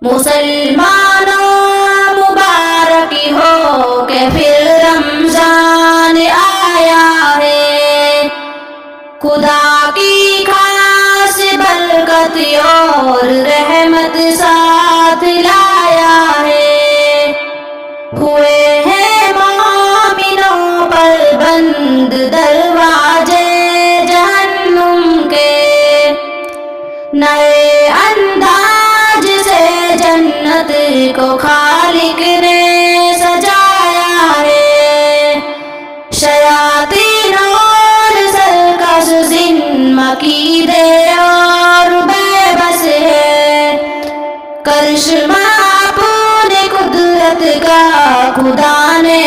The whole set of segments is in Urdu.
مسلمانوں مبارک ہو کہ پھر رمضان آیا ہے، خدا کی خاص برکت اور رحمت ساتھ لایا ہے۔ ہوئے ہیں مومنوں پر بند دروازے جہنم کے، نئے انداز سے جنت کو خالق نے سجایا ہے۔ شیاطین اور سرکش جن مکیدے اور بے بس ہے، کرشمہ اپنے قدرت کا خدا نے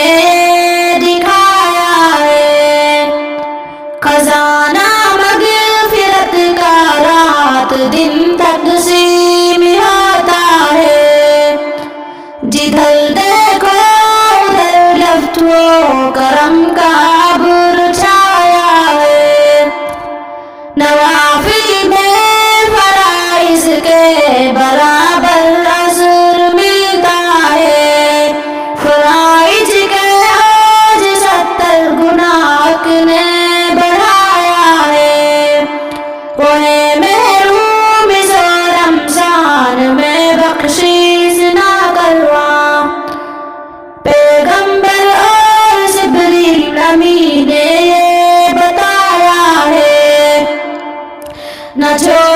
دکھایا ہے۔ خزانہ مغفرت کا رات دن تقسیم ہوتا ہے، جدھر دیکھو ادھر لفظ و کرم کا عبر چھایا ہے۔ نوافل میں فرائض کے برابر اجر ملتا ہے، فرائض کے عوض 70 گنا حق نے بڑھایا ہے۔ انہیں محروم سو رمضان میں بخشش نہ کروا، پیغمبر اور جبریل امین نے یہ بتایا ہے۔ نہ چھوڑ